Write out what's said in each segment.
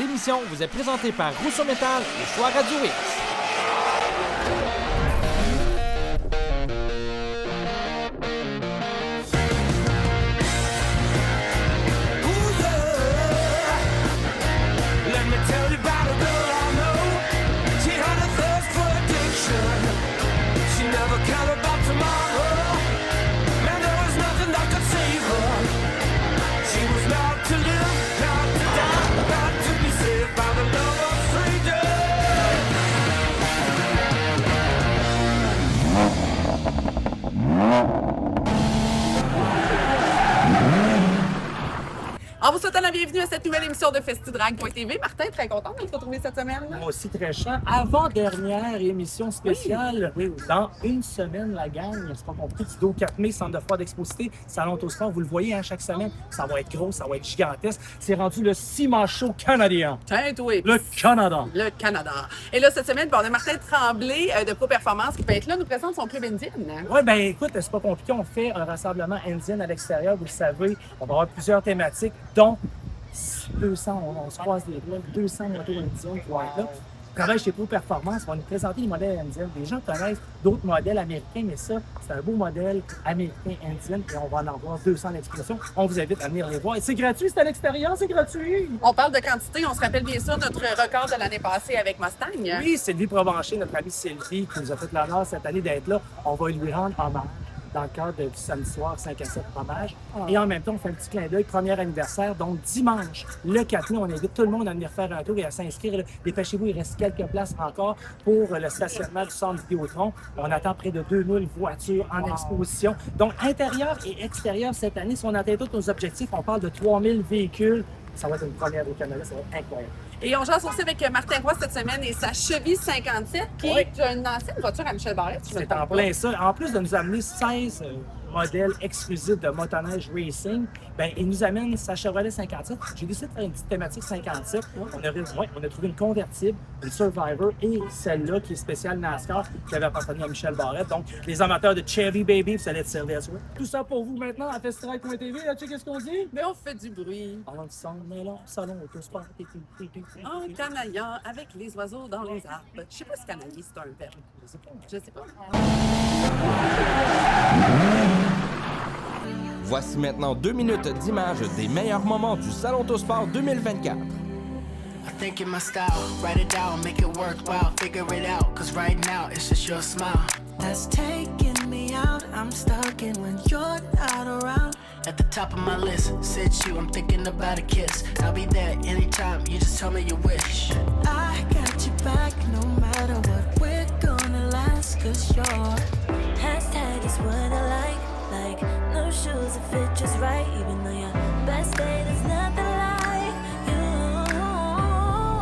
émission vous est présentée par Rousseau Métal et Choix Radio X. En vous souhaitant la bienvenue à cette nouvelle émission de Festidrag.tv. Martin, très content de te retrouver cette semaine. Moi aussi, très cher. Avant-dernière émission spéciale. Oui. Dans une semaine, la gang, c'est pas compliqué. Studio 4 mai, centre de foire d'exposité, Salon Autosport. Vous le voyez chaque semaine. Ça va être gros, ça va être gigantesque. C'est rendu le Ciment Show canadien. Tiens, oui. Le Canada. Le Canada. Et là, cette semaine, on a Martin Tremblay de Pro Performance qui peut être là, nous présente son club Indian. Oui, bien écoute, c'est pas compliqué. On fait un rassemblement indien à l'extérieur. Vous le savez, on va avoir plusieurs thématiques, dont 200, on se croise des doigts, 200 motos indiennes qui vont être là. On travaille chez Pro Performance, on va nous présenter les modèles indiens. Les gens connaissent d'autres modèles américains, mais ça, c'est un beau modèle américain indien et on va en avoir 200 l'exposition. On vous invite à venir les voir. Et c'est gratuit, c'est à l'extérieur, c'est gratuit. On parle de quantité, on se rappelle bien sûr notre record de l'année passée avec Mustang. Oui, Sylvie Provencher, notre amie Sylvie, qui nous a fait l'honneur cette année d'être là. On va lui rendre hommage dans le cadre du samedi soir 5 à 7 fromages. Et en même temps, on fait un petit clin d'œil, premier anniversaire. Donc, dimanche, le 4 mai, on invite tout le monde à venir faire un tour et à s'inscrire. Dépêchez-vous, il reste quelques places encore pour le stationnement du centre Vidéotron. On attend près de 2000 voitures en exposition. Donc, intérieur et extérieur cette année, si on atteint tous nos objectifs, on parle de 3000 véhicules. Ça va être une première au Canada, ça va être incroyable. Et on jase aussi avec Martin Roy cette semaine et sa Chevy 57, qui est une ancienne voiture à Michel Barrette. C'est en plein ça. En plus de nous amener 16 modèles exclusifs de motoneige racing, ben, il nous amène sa Chevrolet 57. J'ai décidé de faire une petite thématique 57. On a trouvé une convertible, une Survivor et celle-là qui est spéciale NASCAR qui avait appartenu à Michel Barrette. Donc, les amateurs de Chevy Baby, vous allez être servis à ça. Tout ça pour vous maintenant à Festidrag.tv. Là, tu sais qu'est-ce qu'on dit? Mais on fait du bruit. On s'en est là, salon autosport. En canaillant avec les oiseaux dans les arbres. Je sais pas si canailler, c'est un verbe. Je sais pas. Voici maintenant 2 minutes d'images des meilleurs moments du Salon Autosport 2024. I think in my style, write it down, make it worthwhile, figure it out, cause right now it's just your smile. That's taking me out, I'm stuck in when you're not around. At the top of my list, said you, I'm thinking about a kiss. I'll be there anytime, you just tell me your wish. I got you back no matter what, we're gonna last, cause your hashtag is what I like no shoes that fit just right, even though your best day is nothing like you.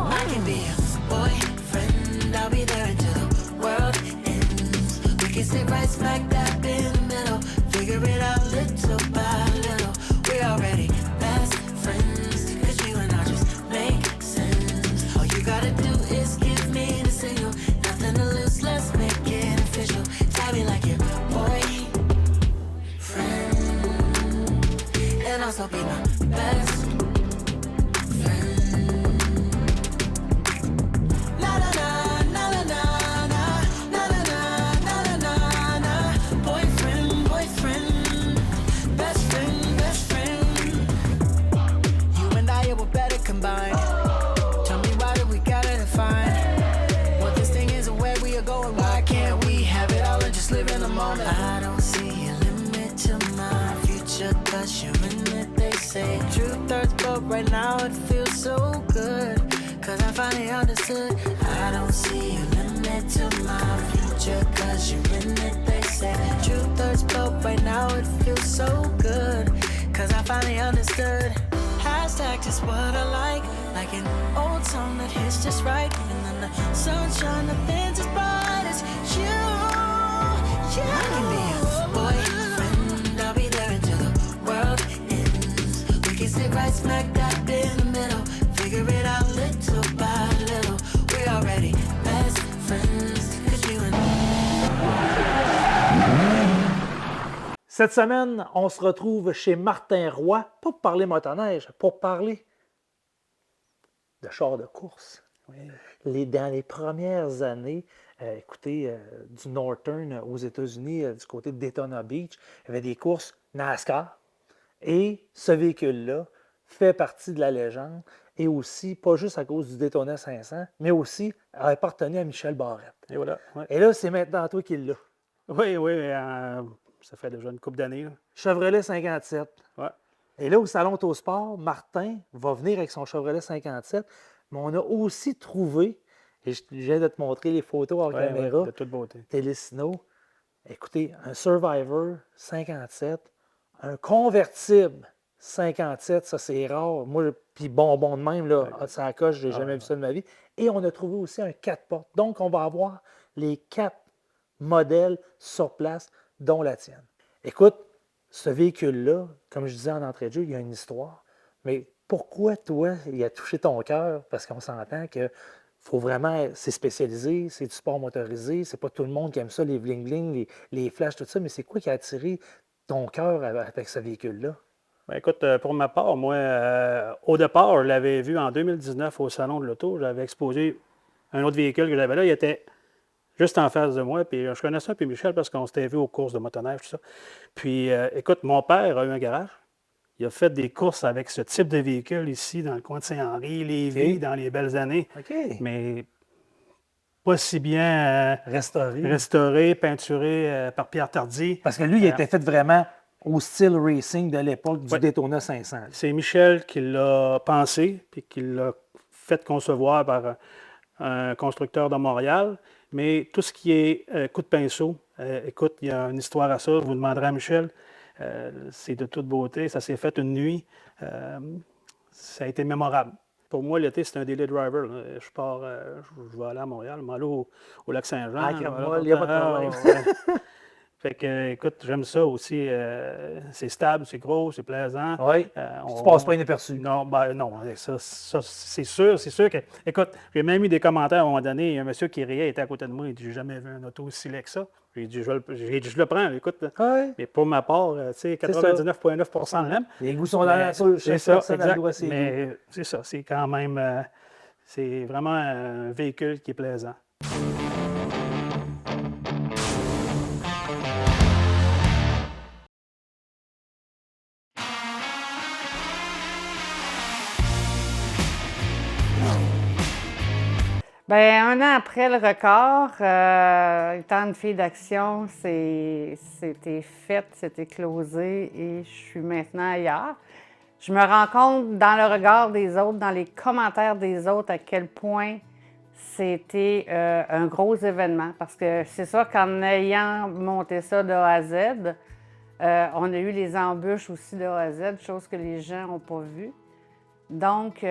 I can be your boyfriend, I'll be there until the world ends. We can sit right smack dab in the middle, figure it out little by little. We're already best friends, cause you and I just make sense. All you gotta do is give me the signal, nothing to lose, let's make it official. Tell me like your boyfriend, and also be my best friend. Na na na na na na na na na na na na. Boyfriend, boyfriend, best friend, best friend. You and I were better combined. Tell me why do we gotta define what this thing is and where we are going? Why can't we have it all and just live in the moment? I don't see a limit to my future, cause you're in it, they say. Truth hurts, but right now it feels so good, cause I finally understood. I don't see a limit to my future, cause you're in it, they say. Truth hurts, but right now it feels so good, cause I finally understood. Hashtag just what I like an old song that hits just right. Even then the sunshine, nothing's as bright as you. I can be your boyfriend, I'll be there until the world ends. We can sit right smack dab in the middle, figure it out little by little. We're already best friends, cause you and Cette semaine, on se retrouve chez Martin Roy, pas pour parler motoneige, pour parler de chars de course. Dans les premières années, écoutez, du Northern aux États-Unis, du côté de Daytona Beach, il y avait des courses NASCAR. Et ce véhicule-là fait partie de la légende. Et aussi, pas juste à cause du Daytona 500, mais aussi appartenu à Michel Barrette. Et voilà. Ouais. Et là, c'est maintenant toi qui l'as. Oui, ça fait déjà une couple d'années. Là. Chevrolet 57. Ouais. Et là, au Salon Autosport, Martin va venir avec son Chevrolet 57, mais on a aussi trouvé, et je viens de te montrer les photos en caméra, de toute beauté. Télésino. Écoutez, un Survivor 57, un convertible 57, ça c'est rare. Moi, puis bonbon de même, là, ça la coche, j'ai jamais vu ça de ma vie. Et on a trouvé aussi un 4 portes. Donc, on va avoir les 4 modèles sur place, dont la tienne. Écoute, ce véhicule-là, comme je disais en entrée de jeu, il y a une histoire. Mais pourquoi, toi, il a touché ton cœur? Parce qu'on s'entend que faut vraiment, c'est spécialisé, c'est du sport motorisé, c'est pas tout le monde qui aime ça, les bling-bling, les flashs, tout ça, mais c'est quoi qui a attiré ton cœur avec ce véhicule-là? Ben, écoute, pour ma part, moi, au départ, je l'avais vu en 2019 au Salon de l'Auto. J'avais exposé un autre véhicule que j'avais là. Il était juste en face de moi. Puis je connaissais un peu Michel parce qu'on s'était vu aux courses de motoneige, tout ça. Puis, écoute, mon père a eu un garage. Il a fait des courses avec ce type de véhicule ici, dans le coin de Saint-Henri, Lévis, dans les belles années. OK. Mais pas si bien restauré, peinturé par Pierre Tardy. Parce que lui, il était fait vraiment au style racing de l'époque du Daytona 500. C'est Michel qui l'a pensé puis qui l'a fait concevoir par un constructeur de Montréal. Mais tout ce qui est coup de pinceau, écoute, il y a une histoire à ça. Vous demanderez à Michel. C'est de toute beauté. Ça s'est fait une nuit. Ça a été mémorable. Pour moi, l'été, c'est un daily driver. Là. Je pars, je vais aller à Montréal, je vais aller au lac Saint-Jean. Ah, il n'y a pas de problème. Fait que, écoute, j'aime ça aussi. C'est stable, c'est gros, c'est plaisant. Oui. Tu ne passes pas inaperçu. Non, non, ça c'est sûr. C'est sûr que. Écoute, j'ai même eu des commentaires à un moment donné. Il y a un monsieur qui riait, il était à côté de moi. Il dit: j'ai jamais vu un auto aussi laid que ça. J'ai dit: je le prends, écoute. Oui. Mais pour ma part, tu sais, 99,9% l'aime. Les goûts sont dans la nature. C'est ça, exact. Mais c'est ça, c'est quand même. C'est vraiment un véhicule qui est plaisant. Bien, un an après le record, étant une fille d'action, c'était fait, c'était closé et je suis maintenant ailleurs. Je me rends compte dans le regard des autres, dans les commentaires des autres, à quel point c'était un gros événement. Parce que c'est sûr qu'en ayant monté ça de A à Z, on a eu les embûches aussi de A à Z, chose que les gens n'ont pas vues. Donc,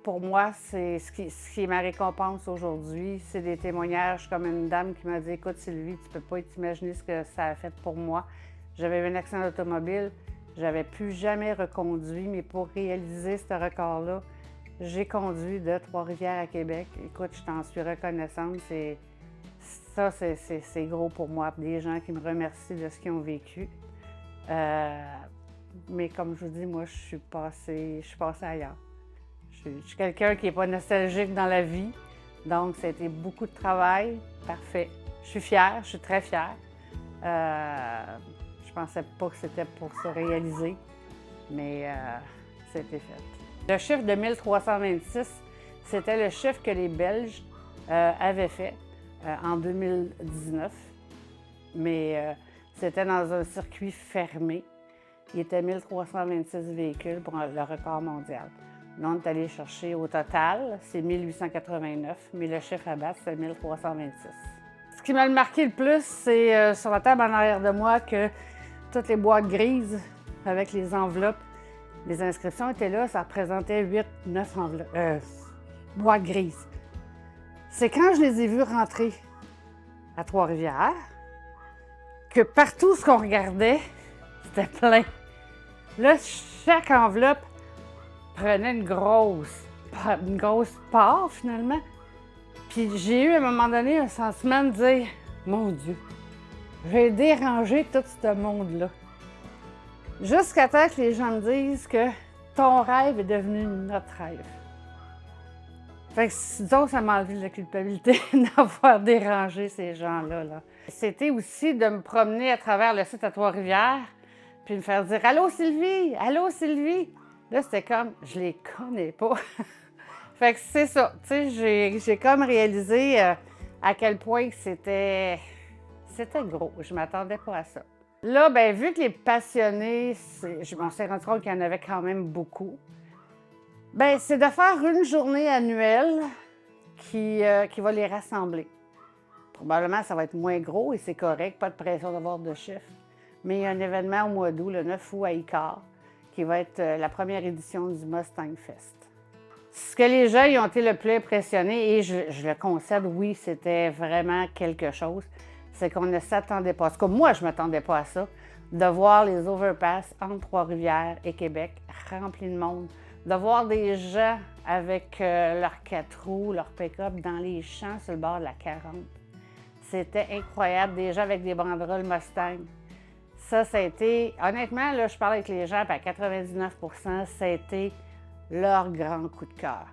pour moi, c'est ce qui est ma récompense aujourd'hui. C'est des témoignages comme une dame qui m'a dit: écoute, Sylvie, tu ne peux pas t'imaginer ce que ça a fait pour moi. J'avais eu un accident d'automobile, j'avais plus jamais reconduit, mais pour réaliser ce record-là, j'ai conduit de Trois-Rivières à Québec. Écoute, je t'en suis reconnaissante. Ça, c'est gros pour moi. Des gens qui me remercient de ce qu'ils ont vécu. Mais comme je vous dis, moi, je suis passée ailleurs. Je suis quelqu'un qui n'est pas nostalgique dans la vie. Donc, ça a été beaucoup de travail. Parfait. Je suis fière, je suis très fière. Je pensais pas que c'était pour se réaliser, mais c'était fait. Le chiffre de 1326, c'était le chiffre que les Belges avaient fait en 2019. Mais c'était dans un circuit fermé. Il était 1326 véhicules pour le record mondial. Là, on est allé chercher au total, c'est 1889, mais le chiffre à battre, c'est 1326. Ce qui m'a marqué le plus, c'est sur la table en arrière de moi que toutes les boîtes grises avec les enveloppes, les inscriptions étaient là, ça représentait 8-9 boîtes grises. C'est quand je les ai vues rentrer à Trois-Rivières que partout ce qu'on regardait, c'était plein. Là, chaque enveloppe prenait une grosse part, finalement. Puis j'ai eu, à un moment donné, un sentiment de dire: mon Dieu, j'ai dérangé tout ce monde-là. Jusqu'à temps que les gens me disent que ton rêve est devenu notre rêve. Fait que disons, ça m'a enlevé de la culpabilité d'avoir dérangé ces gens-là. Là. C'était aussi de me promener à travers le site à Trois-Rivières, puis me faire dire « Allô Sylvie! Allô Sylvie! » Là, c'était comme « Je les connais pas. » Fait que c'est ça. Tu sais, j'ai comme réalisé à quel point c'était gros. Je m'attendais pas à ça. Là, bien, vu que les passionnés, on s'est rendu compte qu'il y en avait quand même beaucoup, bien, c'est de faire une journée annuelle qui va les rassembler. Probablement, ça va être moins gros et c'est correct, pas de pression d'avoir de chiffres. Mais il y a un événement au mois d'août, le 9 août à Icare, qui va être la première édition du Mustang Fest. Ce que les gens ils ont été le plus impressionnés, et je le concède, oui, c'était vraiment quelque chose, c'est qu'on ne s'attendait pas, en tout cas moi, je ne m'attendais pas à ça, de voir les overpass entre Trois-Rivières et Québec remplis de monde, de voir des gens avec leurs 4 roues, leur pick-up dans les champs sur le bord de la 40. C'était incroyable, des gens avec des banderoles Mustang. Ça a été, honnêtement, là, je parle avec les gens, puis à 99 % ça a été leur grand coup de cœur.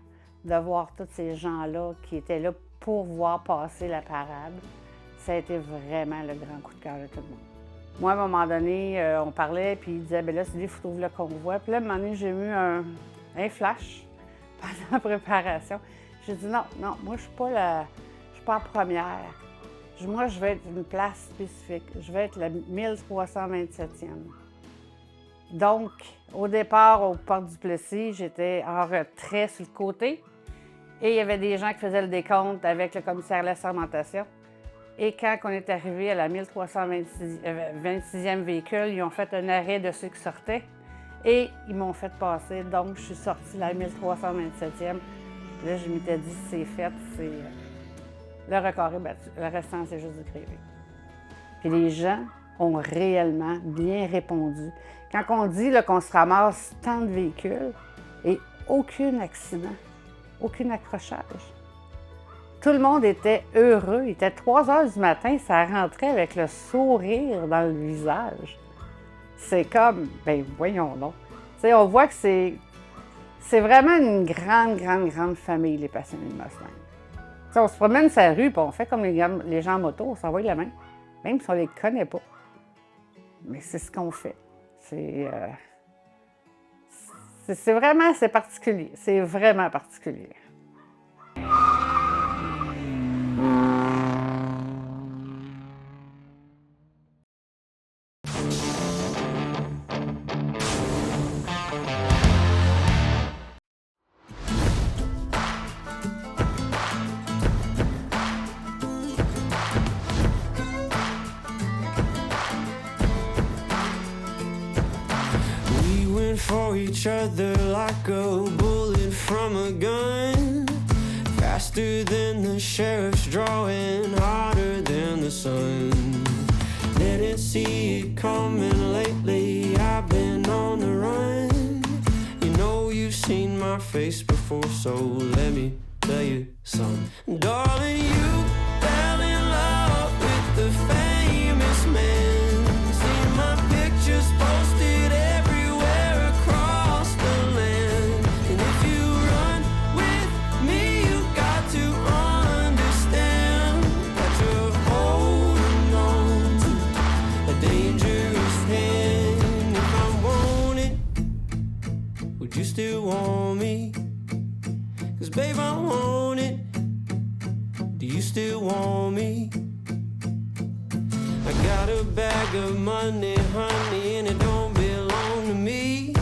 De voir tous ces gens-là qui étaient là pour voir passer la parade, ça a été vraiment le grand coup de cœur de tout le monde. Moi, à un moment donné, on parlait, puis il disait, bien là, c'est des photos là qu'on voit. Puis là, à un moment donné, j'ai eu un flash pendant la préparation. J'ai dit, non, moi, je suis pas en première. Moi, je vais être une place spécifique. Je vais être la 1327e. Donc, au départ, au Port-du-Plessis, j'étais en retrait sur le côté. Et il y avait des gens qui faisaient le décompte avec le commissaire à la sermentation. Et quand on est arrivé à la 1326e véhicule, ils ont fait un arrêt de ceux qui sortaient. Et ils m'ont fait passer. Donc, je suis sortie la 1327e. Là, je m'étais dit, c'est fait, le record est battu. Le restant, c'est juste du privé. Puis les gens ont réellement bien répondu. Quand on dit qu'on se ramasse tant de véhicules et aucun accident, aucun accrochage. Tout le monde était heureux. Il était 3 heures du matin, ça rentrait avec le sourire dans le visage. C'est comme, ben voyons donc. T'sais, on voit que c'est vraiment une grande famille, les passionnés de Mustang. T'sais, on se promène sur la rue et on fait comme les gens en moto, on s'envoie la main, même si on ne les connaît pas. Mais c'est ce qu'on fait. C'est vraiment, c'est particulier. C'est vraiment particulier. For each other like a bullet from a gun, faster than the sheriff's drawing, hotter than the sun. Didn't see it coming lately, I've been on the run. You know you've seen my face before, so let me tell you something. Darling, you fell in love with the famous man. Seen my pictures posted everywhere across the land. And if you run with me, you got to understand that you're holding on to a dangerous hand. If I wanted, would you still want me? 'Cause babe, I want it. Do you still want me? I got a bag of money, honey, and it don't belong to me.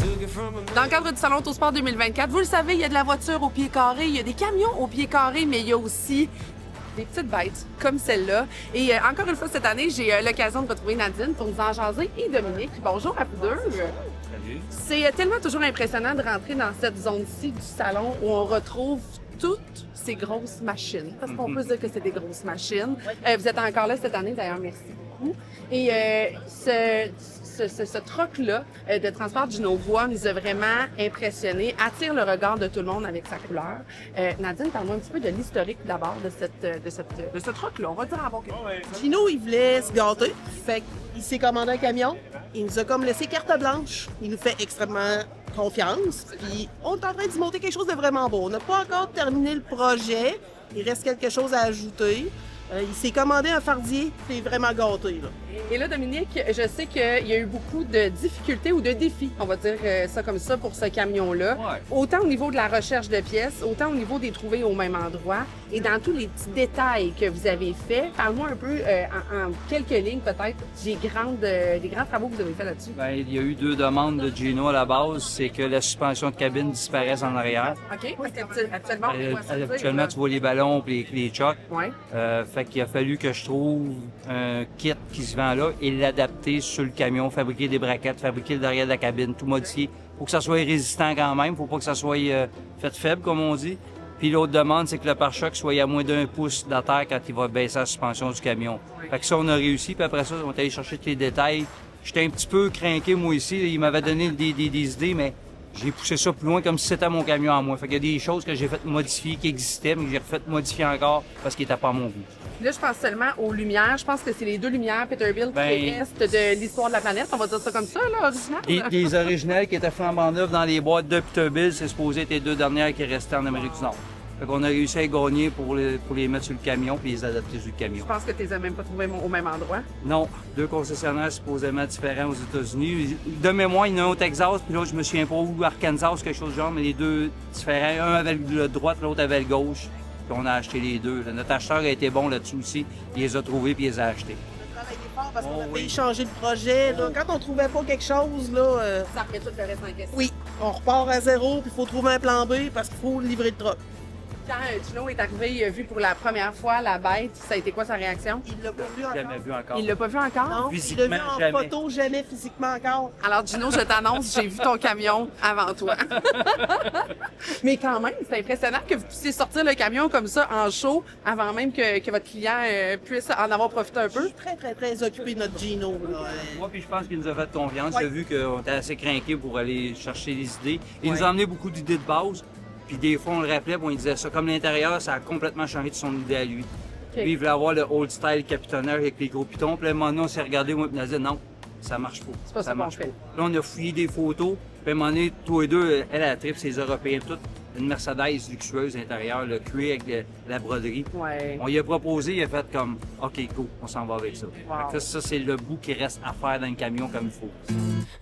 Took it from a... Dans le cadre du Salon Autosport 2024, vous le savez, il y a de la voiture au pied carré, il y a des camions au pied carré, mais il y a aussi des petites bêtes comme celle-là. Et encore une fois, cette année, j'ai l'occasion de retrouver Nadine pour nous en jaser et Dominique. Bonjour à vous deux. C'est tellement toujours impressionnant de rentrer dans cette zone-ci du salon où on retrouve toutes ces grosses machines. Parce qu'on peut dire que c'est des grosses machines. Vous êtes encore là cette année, d'ailleurs, merci beaucoup. Et ce truck-là de transport du Novois nous a vraiment impressionnés, attire le regard de tout le monde avec sa couleur. Nadine, parle-moi un petit peu de l'historique d'abord de ce truck-là. On va dire avant que... Gino, il voulait se gâter, fait qu'il s'est commandé un camion. Il nous a comme laissé carte blanche. Il nous fait extrêmement confiance. Puis on est en train d'y monter quelque chose de vraiment beau. On n'a pas encore terminé le projet. Il reste quelque chose à ajouter. Il s'est commandé un fardier. C'est vraiment gâté, là. Et là, Dominique, je sais qu'il y a eu beaucoup de difficultés ou de défis, on va dire ça comme ça, pour ce camion-là. Ouais. Autant au niveau de la recherche de pièces, autant au niveau des trouvées au même endroit. Et dans tous les petits détails que vous avez faits, parle-moi un peu, en quelques lignes peut-être, des grands travaux que vous avez faits là-dessus. Ben, il y a eu 2 demandes de Gino à la base, c'est que la suspension de cabine disparaisse en arrière. OK? Parce qu'habituellement, on voit ça. Actuellement, tu vois les ballons et les chocs. Ouais. Fait qu'il a fallu que je trouve un kit qui se vend là et l'adapter sur le camion, fabriquer des braquettes, fabriquer le derrière de la cabine, tout modifier. Faut que ça soit résistant quand même, faut pas que ça soit fait faible, comme on dit. Puis l'autre demande, c'est que le pare-choc soit à moins d'1 pouce de la terre quand il va baisser la suspension du camion. Fait que ça, on a réussi, puis après ça, on est allé chercher tous les détails. J'étais un petit peu craqué, moi, ici. Il m'avait donné des idées, mais j'ai poussé ça plus loin comme si c'était mon camion à moi. Fait qu'il y a des choses que j'ai fait modifier, qui existaient, mais que j'ai refait modifier encore parce qu'ils n'étaient pas à mon goût. Là, je pense seulement aux lumières. Je pense que c'est les 2 lumières Peterbilt Ben, qui restent de l'histoire de la planète. On va dire ça comme ça, là, original. Les originales qui étaient flambant neuves dans les boîtes de Peterbilt, c'est supposé être les 2 dernières qui restaient en Amérique du Nord. Fait qu'on a réussi à les gagner pour les mettre sur le camion puis les adapter sur le camion. Je pense que tu les as même pas trouvés au même endroit. Non, 2 concessionnaires supposément différents aux États-Unis. De mémoire, il y en a un au Texas, puis l'autre, je me souviens pas où, Arkansas ou quelque chose du genre, mais les 2 différents. Un avait le droite, l'autre avait le gauche. Puis on a acheté les 2. Notre acheteur a été bon là-dessus aussi. Il les a trouvés puis il les a achetés. On a travaillé fort parce qu'on a oui. failli changer de projet. Là. Quand on trouvait pas quelque chose, là, Ça remet tout le reste en question. oui, on repart à zéro, puis il faut trouver un plan B parce qu'il faut livrer le truck. Quand Gino est arrivé, il a vu pour la première fois la bête. Ça a été quoi sa réaction? Il l'a pas vu encore. Jamais vu encore. Il l'a pas vu encore? Non, il l'a Physiquement, vu en jamais. photo, jamais physiquement encore. Alors, Gino, je t'annonce, j'ai vu ton camion avant toi. Mais quand même, c'est impressionnant que vous puissiez sortir le camion comme ça en show avant même que votre client puisse en avoir profité un peu. Très, très, très occupé, notre Gino. Là. Moi, puis je pense qu'il nous a fait confiance. Ouais. Il a vu qu'on était assez craqués pour aller chercher les idées. Il Ouais. nous a amené beaucoup d'idées de base. Puis des fois, on le rappelait, puis on lui disait ça. Comme l'intérieur, ça a complètement changé de son idée à lui. Lui, il voulait avoir le old style capitonneur avec les gros pitons. Puis là, un moment donné, on s'est regardé, moi, puis on a dit non, ça marche pas. C'est pas ça qu'on marche fait. pas. Là, on a fouillé des photos. Puis à un moment donné, tous les deux, elle a trip, c'est les Européens, toutes. Une Mercedes luxueuse intérieure, le cuir avec la broderie. Ouais. On lui a proposé, il a fait comme OK, go, on s'en va avec ça. Wow. Fait que ça, c'est le bout qui reste à faire dans le camion comme il faut.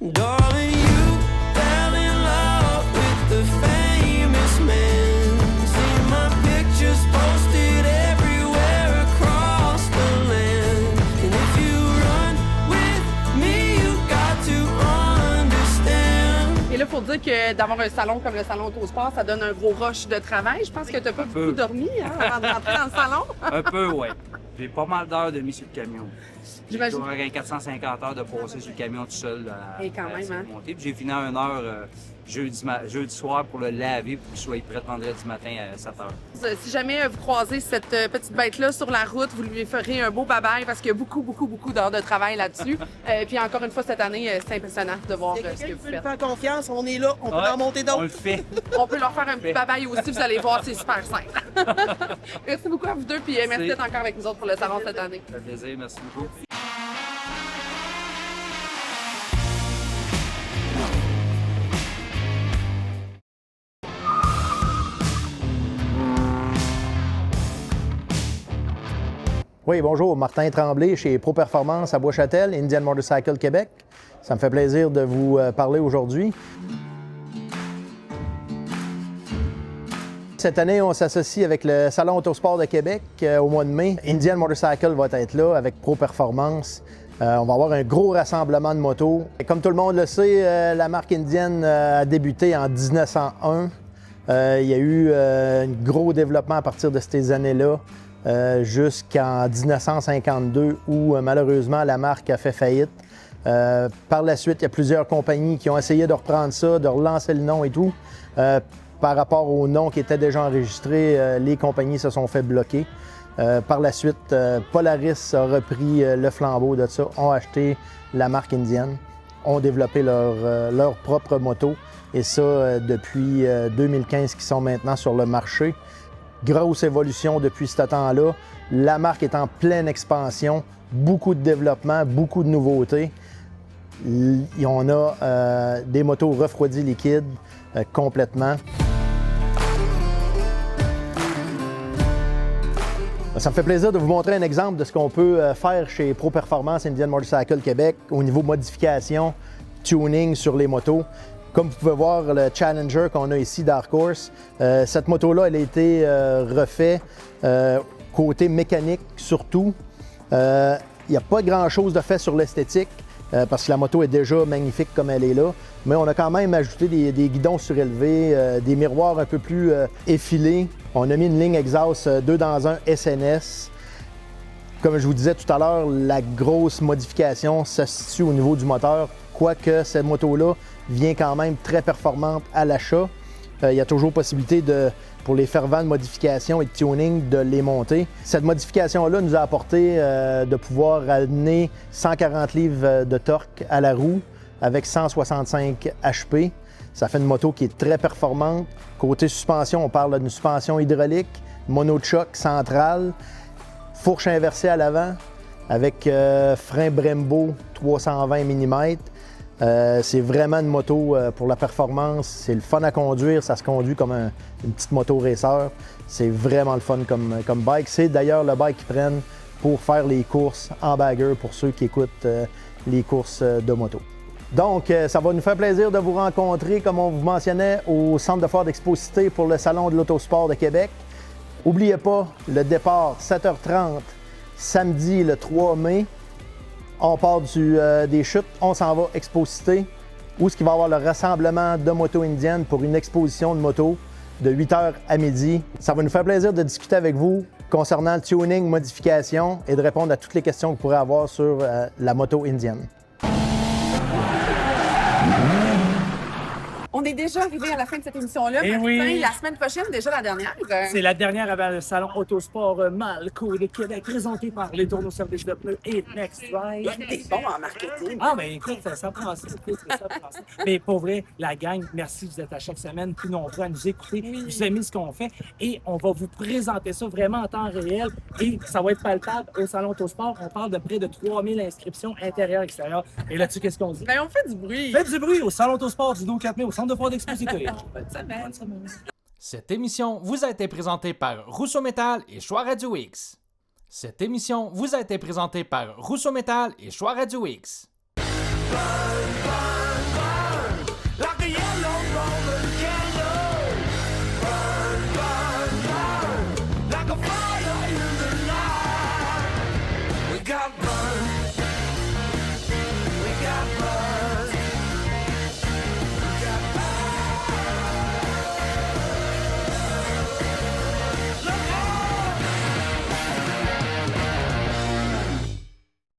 Darling, you fell in love with the famous man. See my pictures posted everywhere across the land. And if you run with me, you got to understand. Et là, faut dire que d'avoir un salon comme le salon Autosport, ça donne un gros rush de travail. Je pense que tu n'as pas beaucoup peu. dormi hein, avant de rentrer dans le salon. Un peu, ouais. J'ai pas mal d'heures de mise sur le camion. J'imagine. J'ai 450 heures de passer sur le camion tout seul. Et quand même, hein. Monter. Puis j'ai fini à 1 heure jeudi soir pour le laver pour qu'il soit prêt vendredi matin à 7 heures. Si jamais vous croisez cette petite bête-là sur la route, vous lui ferez un beau bye-bye parce qu'il y a beaucoup, beaucoup, beaucoup d'heures de travail là-dessus. Puis encore une fois, cette année, c'est impressionnant de voir Il y a ce que quelqu'un qui vous peut nous faites. faire confiance, on est là, on peut Ouais, en monter on d'autres. le fait. On peut leur faire un petit bye-bye aussi, vous allez voir, c'est super simple. Merci beaucoup à vous deux, puis merci d'être encore avec nous autres pour le salon cette année. Ça fait plaisir, merci beaucoup. Oui, bonjour, Martin Tremblay chez Pro Performance à Bois-Châtel, Indian Motorcycle Québec. Ça me fait plaisir de vous parler aujourd'hui. Cette année, on s'associe avec le Salon Autosport de Québec au mois de mai. Indian Motorcycle va être là avec Pro Performance. On va avoir un gros rassemblement de motos. Et comme tout le monde le sait, la marque Indian a débuté en 1901. Il y a eu un gros développement à partir de ces années-là. Jusqu'en 1952 où malheureusement la marque a fait faillite. Par la suite, il y a plusieurs compagnies qui ont essayé de reprendre ça, de relancer le nom et tout. Par rapport au nom qui était déjà enregistré, les compagnies se sont fait bloquer. Par la suite, Polaris a repris le flambeau de ça, ont acheté la marque Indian, ont développé leur propre moto et ça depuis 2015 qui sont maintenant sur le marché. Grosse évolution depuis ce temps-là. La marque est en pleine expansion, beaucoup de développement, beaucoup de nouveautés. On a des motos refroidies liquides complètement. Ça me fait plaisir de vous montrer un exemple de ce qu'on peut faire chez Pro Performance Indian Motorcycle Québec au niveau modification, tuning sur les motos. Comme vous pouvez voir, le Challenger qu'on a ici, Dark Horse, cette moto-là, elle a été refaite côté mécanique surtout. Il n'y a pas grand-chose de fait sur l'esthétique parce que la moto est déjà magnifique comme elle est là, mais on a quand même ajouté des guidons surélevés, des miroirs un peu plus effilés. On a mis une ligne exhaust 2 dans 1 SNS. Comme je vous disais tout à l'heure, la grosse modification se situe au niveau du moteur, quoique cette moto-là vient quand même très performante à l'achat. Il y a toujours possibilité pour les fervents de modification et de tuning de les monter. Cette modification-là nous a apporté de pouvoir amener 140 livres de torque à la roue avec 165 HP. Ça fait une moto qui est très performante. Côté suspension, on parle d'une suspension hydraulique, monochoc central, fourche inversée à l'avant avec frein Brembo 320 mm. C'est vraiment une moto pour la performance. C'est le fun à conduire. Ça se conduit comme une petite moto racer. C'est vraiment le fun comme bike. C'est d'ailleurs le bike qu'ils prennent pour faire les courses en bagger pour ceux qui écoutent les courses de moto. Donc, ça va nous faire plaisir de vous rencontrer, comme on vous mentionnait, au Centre de foire d'Exposité pour le Salon de l'Autosport de Québec. N'oubliez pas, le départ, 7h30, samedi le 3 mai. On part des chutes, on s'en va Exposité, où il va y avoir le rassemblement de motos indiennes pour une exposition de motos de 8h à midi. Ça va nous faire plaisir de discuter avec vous concernant le tuning, modification et de répondre à toutes les questions que vous pourrez avoir sur la moto indienne. On est déjà arrivé à la fin de cette émission-là. Eh Martin, oui. La semaine prochaine, déjà la dernière. C'est la dernière avant le salon Autosport Malco de Québec, présenté par les tourneaux services de pneus et Next Ride. T'es bon en marketing. Ah, mais écoute, ça prend ça. Mais pour vrai, la gang, merci, vous êtes à chaque semaine plus nombreux à nous écouter. Vous aimez ce qu'on fait et on va vous présenter ça vraiment en temps réel et ça va être palpable au salon Autosport. On parle de près de 3000 inscriptions intérieures et extérieures. Et là-dessus, qu'est-ce qu'on dit? Ben, on fait du bruit. Faites du bruit au salon Autosport du 4 mai au centre de foire d'Exposité. Bonne semaine. Cette émission vous a été présentée par Rousseau Métal et Choix Radio X. Cette émission vous a été présentée par Rousseau Métal et Choix Radio X. Bye, bye.